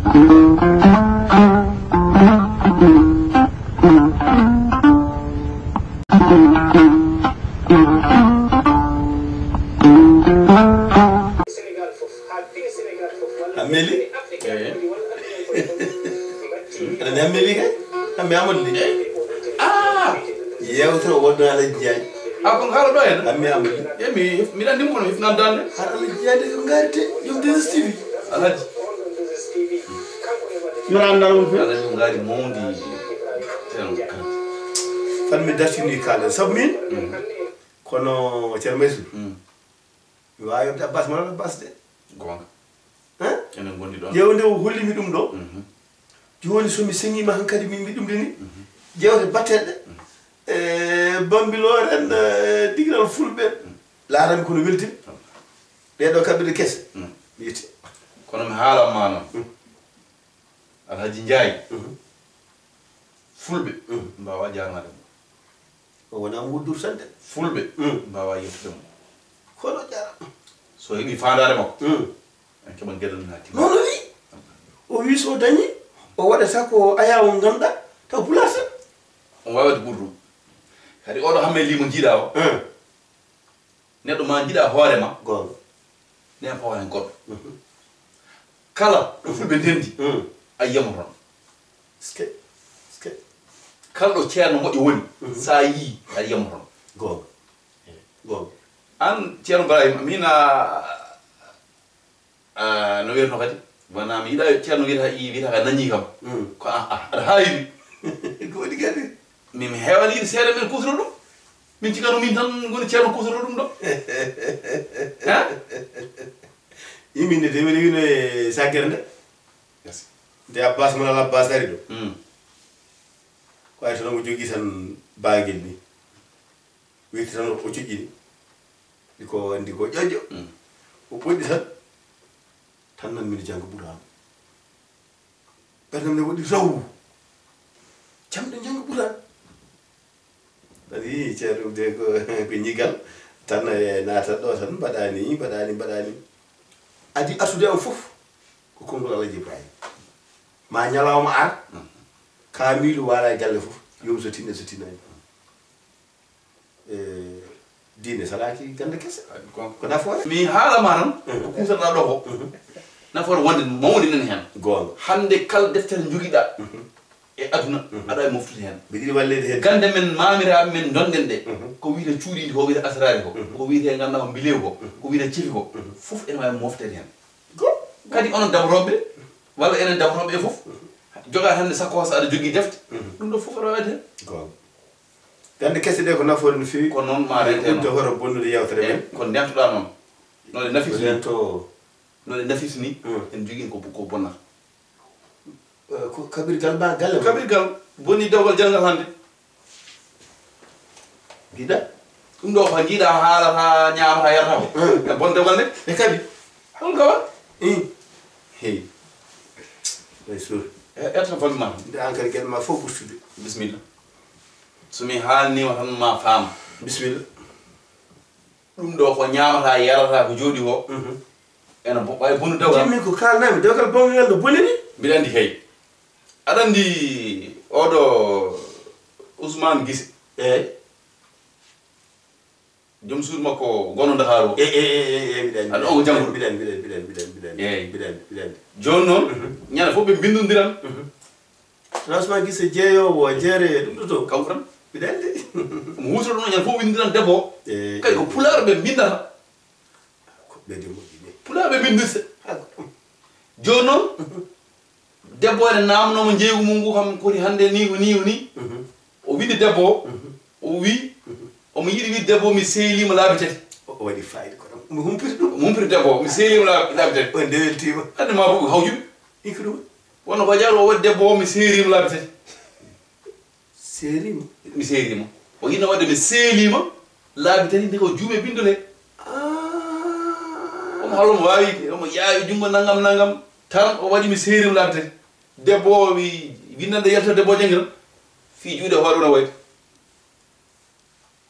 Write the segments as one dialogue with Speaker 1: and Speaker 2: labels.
Speaker 1: Ameli? Ana Ameli kay? Am Amadou li.
Speaker 2: Ah!
Speaker 1: Yewtoro wonno ala jiyaji.
Speaker 2: Ah, kon haala do en.
Speaker 1: Am Amadou.
Speaker 2: Mi dan dim kono ifnan dande.
Speaker 1: Ala jiyaji ko ngarte yum TV.
Speaker 2: Alhaji.
Speaker 1: Yo andal won fe.
Speaker 2: Alhaji ngari mondi. Ten.
Speaker 1: Fan mi dartini kala sabmin. Kono Thierno Mansour. Mi wawi yobde Abbas mala Abbas de.
Speaker 2: Gonga.
Speaker 1: Hein?
Speaker 2: Enen gondi don.
Speaker 1: Jewde hollimi dum do. Joni so mi sengima hankadi min mi dum dini. Jewde battede. Bambilor en digral fulbe. Laarami kono weltimi. Be do kabbe kesse. Yiti.
Speaker 2: Kono mi haala ma non. Alhaji Njaay. Fulbe. Mbawa jaangade.
Speaker 1: O wona wuddur sande.
Speaker 2: Fulbe. Mbawa yettude mo.
Speaker 1: Kono jara.
Speaker 2: So hebi faandare makko. En keban gedal naati.
Speaker 1: Non wi. O wi so dañi. O waɗata ko ayawo ngannduɗa taw place
Speaker 2: on wawade ɓurɗum kadi oɗo hamme limo jiiɗa o neɗɗo ma jiiɗa hoorema
Speaker 1: gonga
Speaker 2: nen fawa hen goɗɗo kala ɗo fulɓe ndendi a yiyamo toon
Speaker 1: ske
Speaker 2: kala ɗo ceerno moƴƴo woni sa yii a yiyamo toon
Speaker 1: gonga
Speaker 2: an ceerno Ibrahima mina no wiyatno kadi wona mi yiɗa ceerno wiyata ka nañi kam ko aɗa hayri
Speaker 1: ko waɗi kadi
Speaker 2: min mi heewani yiɗi seeɗa men kusoro ɗum min cikano min tan goni ceerno kusoro ɗum ɗo
Speaker 1: yiminde de weli wino e saggere nde nde Abbas mon ala Abbas ari ɗo ko ay tan mo jogui tan baguel ni weyti tan o cuƴƴini ndiko ƴoƴƴo o ɓoɗɗi tan nan mbiɗa jangga ɓuurama ɓerdam nde waɗi raw jamɗe jangga ɓuurama kadi ceerno de ko ñigal tan natat ɗo tan mbaɗani adi atude on foof ko konngol Alaji Ibrahima ma ñalawma ar kaamilu wala e galle foof yom so tinani diine salaki gande kese ko nafoore
Speaker 2: mi haalama tan ko kuutorɗa ɗo ko nafoore wonde mawde nen hen
Speaker 1: gonga
Speaker 2: hande kala deftere joguiɗa e aduna aɗa e moftude hen
Speaker 1: ɓe ɗiɗi wallede hen
Speaker 2: gande men mamiraɓe men donɗen ɗe ko wiyete cuuɗidi ko wiyete asrari ko wiyete ganduɗa ko mbilew ko wiyete cefi ko foof ene wawi moftede hen kadi onon dabroɓe walla enen dabroɓe e foof joga hande sakkos aɗa jogui defte ɗum ɗo foof aɗa wawde hen
Speaker 1: gonga gande kese ɗe ko nafoore no fewi
Speaker 2: ko noon ma rente
Speaker 1: ɗum to hoto bonnude yewtere men
Speaker 2: ko ndemtoɗa noon node nafis
Speaker 1: ren to
Speaker 2: node nafis ni en jogui ko bonnata
Speaker 1: ko kabirgal ma galle
Speaker 2: kabirgal bonni dewgal jangal hande
Speaker 1: mbiɗa
Speaker 2: ɗum ɗo ko jiiɗa haalata ñamata yarata ko e bon dewgal nde
Speaker 1: e kadi
Speaker 2: hol gawa
Speaker 1: hey Mansour
Speaker 2: ertan fammi ma
Speaker 1: nde an kadi gueɗe ma fof ɓurtude
Speaker 2: bisimilla somi haalnima tan ma faama
Speaker 1: bisimilla
Speaker 2: ɗum ɗo ko ñamata yarata ko jooɗi ko ene ɓay bonu dewgal
Speaker 1: timmin ko kalnami dewgal bongal no bonini
Speaker 2: mbiɗa andi kay aɗa andi oɗo Ousmane Guissé
Speaker 1: eyyi
Speaker 2: joom suudu makko gono Dakar o
Speaker 1: mbiɗa
Speaker 2: aɗa on ko jangguɗo
Speaker 1: mbiɗa
Speaker 2: joni noon ñande fof ɓe bindodiran
Speaker 1: Ousmane Guissé jeeyowo jeere ɗum ɗo to
Speaker 2: kanko tan
Speaker 1: mbiɗa andi
Speaker 2: mo huutoto noon ñande fof windiran debbo o kadi ko pulaar ɓe bindata
Speaker 1: ko ɓeyde moƴƴini
Speaker 2: pulaar ɓe bindirse joni noon debbo ene namnoma jeeygu mum ngu kam koti hande ni o ni o wiɗi debbo o wi omo yiɗi wiide debbo mi sehlima laabi tati
Speaker 1: o waɗi fayida kono mi humpiti ɗum
Speaker 2: mo humpiti debbo mi sehlima laabi tati
Speaker 1: o ndeweltima
Speaker 2: hande ma fof hawjuɓe
Speaker 1: iko ɗum
Speaker 2: wonno ko jaaɗo o waɗi debbo o mi sehlima laabi tati
Speaker 1: seerima
Speaker 2: mi sehlima o yinno wadde mi sehlima laabi tati nde ko juume bindole omo halomo wawi omo yaawi jungo naggam tan o waɗi mi sehlima laabi tati debbo o windande yalta debbo o jangira fi juuɗe hoore wona wayde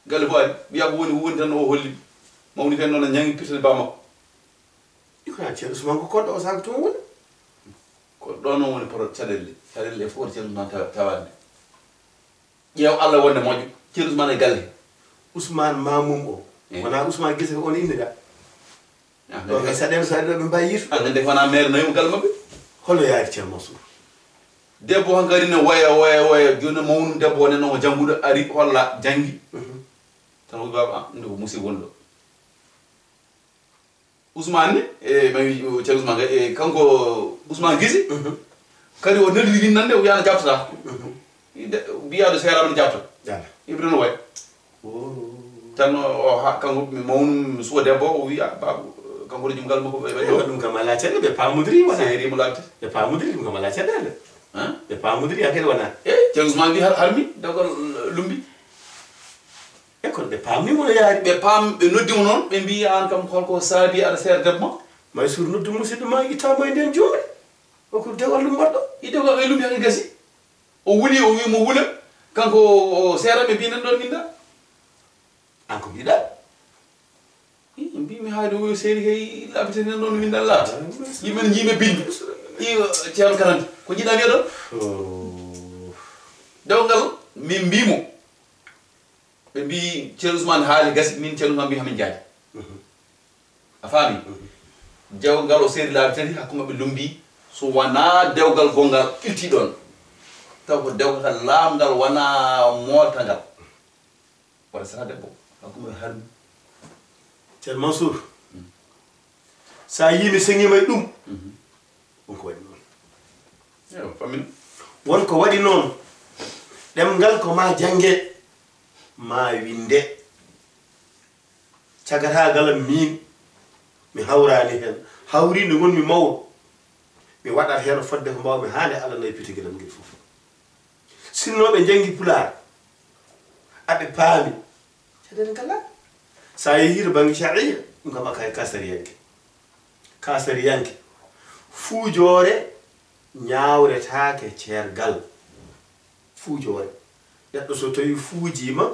Speaker 2: galle bo ari wiya ko woni tan o holli mawni fen noon jangi pirtade ba makko
Speaker 1: iko ceerno Ousmane ko koɗɗo o saka toon woni
Speaker 2: ko ɗon noon woni pro caɗelle fof ceerno Ousmane tawande ƴeew Allah wonde moƴƴo ceerno Ousmane e galle
Speaker 1: Ousmane Mamoum o wona Ousmane Guissé on innira ɗo kay saɗen ɓe mbawi yiitu
Speaker 2: annde wona maire nayi gal maɓɓe
Speaker 1: holno yaari ceerno Mansour
Speaker 2: debbo han kadi ne woya joni mawnum debbo wone noon o jannguɗo ari holla janggi tan wi baba nde ko musiba woni ɗo Ousmane ne e mami ceerno Ousmane e kanko Ousmane Guissé kadi o nelli winnande o wiyano jabtata mbiyaɗo seeraɓe ne jabta ibrahima no way tan kanko mawnum suwa debbo o wiya baba kanko ɗo jumgal makko
Speaker 1: ɗum kam ala caɗe ɓe pamodiri wona
Speaker 2: seerimo labde
Speaker 1: ɓe pamodiri ɗum kam ala caɗele ɓe pamodiri han kadi wona
Speaker 2: ceerno Ousmane wi harmi dewgal lumbi
Speaker 1: e kono ɓe pamnimo no yaari
Speaker 2: ɓe ɓe noddimo noon ɓe mbi an kam holko saabi aɗa seera debbo ma
Speaker 1: Mansour noddu musidɗo ma ittamo e nden juuɗe oko dewgal ɗum mbaɗɗo
Speaker 2: i dewgal e lumbi hake gasi o wuli o wi mo wula kanko seeraɓe mbinen ɗon minda
Speaker 1: an ko mbiɗa
Speaker 2: mbimi haade o seeri kay labitenen ɗon minda laata yimɓe jiime bindi i ceerno Katante ko jiɗa wiya ɗon dewgal min mbimo ɓe mbi ceerno Ousmane haali gasi min ceerno Ousmane mbi hamin jaadi a faami dewgal o seeri laabi tati hakkude maɓɓe lumbi so wona dewgal gongal ilti ɗon taw ko dewgal laamgal wona moltangal waɗa sata debbo hakkude maɓɓe harmi
Speaker 1: ceerno Mansour sa yimi seŋima e ɗum wonko waɗi noon
Speaker 2: famina
Speaker 1: wonko waɗi noon ɗemgal ko ma jange ma winde cagatagal min mi hawrani hen hawri nde gonmi mawɗo mi waɗat hen fodde ko mbawmi hande Allah nayi pitigilam ngel fof sinno ɓe jangi pular aɓe paami caɗele ngala sa yeehi to banggue sharia ɗum kam aka kasariyanke fuujore ñawretake ceergal fuujore neɗɗo so tawi fuujima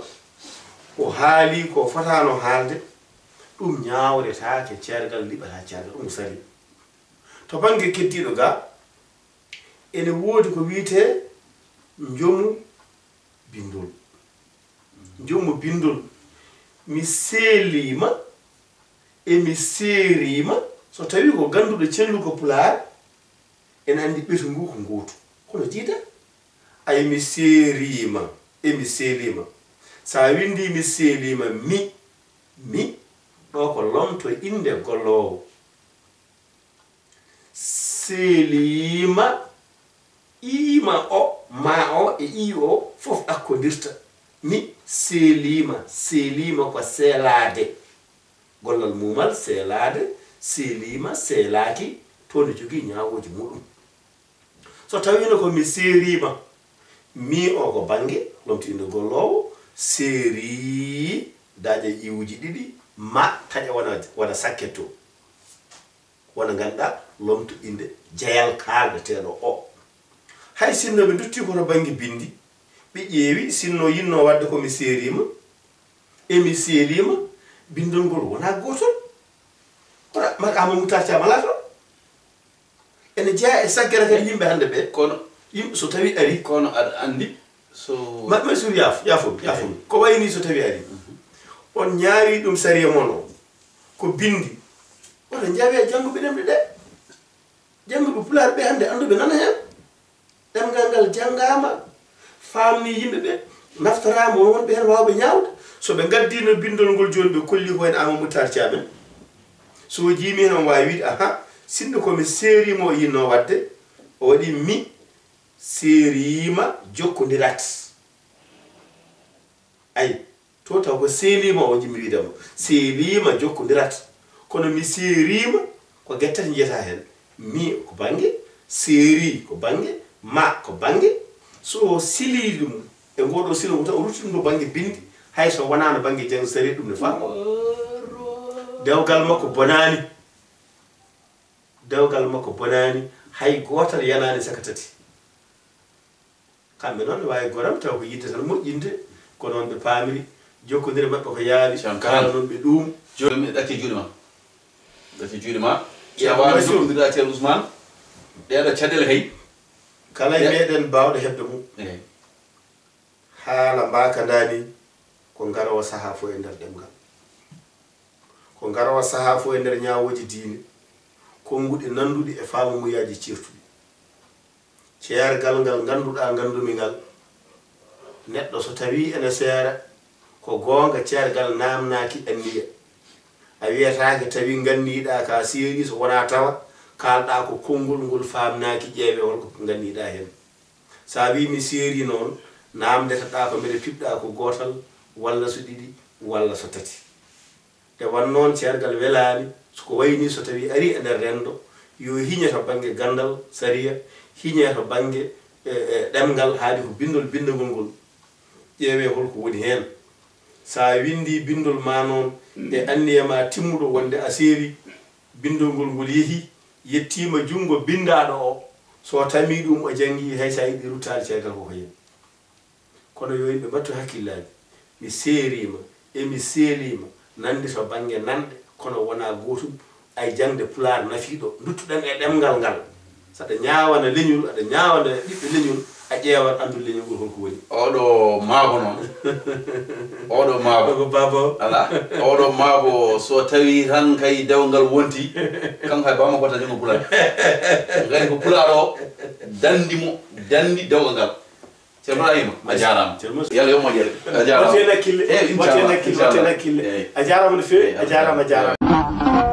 Speaker 1: o haali ko fotano haalde ɗum ñawretake ceergal liɓata ceergal ɗum sari to banggue keddiɗo ga ene woodi ko wiyete jomu bindol jomu bindol mi seelima e mi seerima so tawi ko ganduɗo celluko pular en andi ɓetu ngu ko gootu kono jiida ay mi seerima e mi seelima sa windi mi seelima mi ɗo ko lomto inde gollowo seelima ima o ma o e i o fof akkodirta mi seelima ko seelade gollal mumal seelade seelima seelaki to ne jogui ñawoji muɗum so tawino ko mi seerima mi o ko banggue lomto inde gollowo seeri daƴa iwuji ɗiɗi ma taƴa wona sakketto wona ganduɗa lomto inde jeyal kaldeteɗo o hay sinno ɓe dutti koto banggue bindi ɓe ƴeewi sinno yinno wadde komi seerima e mi seelima bindol ngol wona gotol kono makama mutarcama ala to ene jeeya e saggere kadi yimɓe hande ɓe kono yimɓe so tawi ari
Speaker 2: kono aɗa andi so
Speaker 1: Mansour yafumi ko wayni so tawi ari on ñaari ɗum sariya mon o ko bindi oto jawe jannguɓe ɗemɗe ɗe jannguɓe pular ɓe hande anduɓe nana hen ɗemgal ngal janngama famni yimɓe ɓe naftorama wonɓe hen wawɓe ñawde so ɓe gaddino bindol ngol joni ɓe kolli ko hen ama muttarci amen so jimi hen on wawi wiide aha sinno komi seerima o yinno wadde o waɗi mi seerima jokkodirat ayi to taw ko seelima o jimmi wiidema seelima jokkodirat kono mi seerima ko guettati jiyata hen mi ko banggue seeri ko banggue ma ko banggue so sili ɗum e ngoɗo silo ko taw o rutti ɗum ɗo banggue bindi hay so wonano banggue jang sari ɗum ne famma dewgal makko bonani dewgal makko bonani hay gotal yanani saka tati kamɓe noon ne wawi goram taw ko yidde tan moƴƴinde ko noon ɓe paamiri jokkodire maɓɓe ko yaawi kala noon ɓe ɗum
Speaker 2: joni mi ɗacci juuɗe ma ƴeewa jokkodira ceerno Ousmane ɗeɗo caɗele kay
Speaker 1: kala meɗen bawɗo heɓde mum haala mbaka dani ko ngarawa saha fo e nder ɗemgal ko ngarawa saha fo e nder ñawoji diine konguɗi nanduɗi e faamamuyaji certuɗi ceergal ngal ganduɗa gandumi ngal neɗɗo so tawi ene seera ko gonga ceergal namnaki anniya a wiyatake tawi ganniɗa ka seeri so wona tawa kalɗa ko konngol ngol famnaki ƴeewe holko ganniɗa hen sa wi mi seeri noon namdetaɗa ko mbiɗa piɓɗa ko gotal walla so ɗiɗi walla so tati te wan noon ceergal welani soko wayni so tawi ari e nder rendo yo hiñe to banggue gandal sariya hiñe to banggue ɗemgal haali ko bindol bindagol ngol ƴeewe holko woni hen sa windi bindol ma noon e anniyama timmuɗo wonde a seeri bindol ngol yeehi yettima jungo bindaɗo o so tami ɗum o jangi hay sa yiɗi ruttade ceergal koko hen kono yo yimɓe mbattu hakkillaji mi seerima emi seelima nande to banggue nande kono wona gotum ay jangde pular nafiɗo duttuɗen e ɗemgal ngal saɗa ñawana leñol aɗa ñawana ɓiɓɓe leñol a ƴeewat andu leñol ngol holko woni
Speaker 2: oɗo maago noon oɗo maago
Speaker 1: ko baba
Speaker 2: ala oɗo maago so tawi tan kay dewgal wonti kanko hay bama gota jongo pular gari ko pular o dandimo dandi dewgal ngal ceerno ayima a jarama yalla yo moƴƴere a jarama
Speaker 1: watte nakkille a jarama no fewi a jarama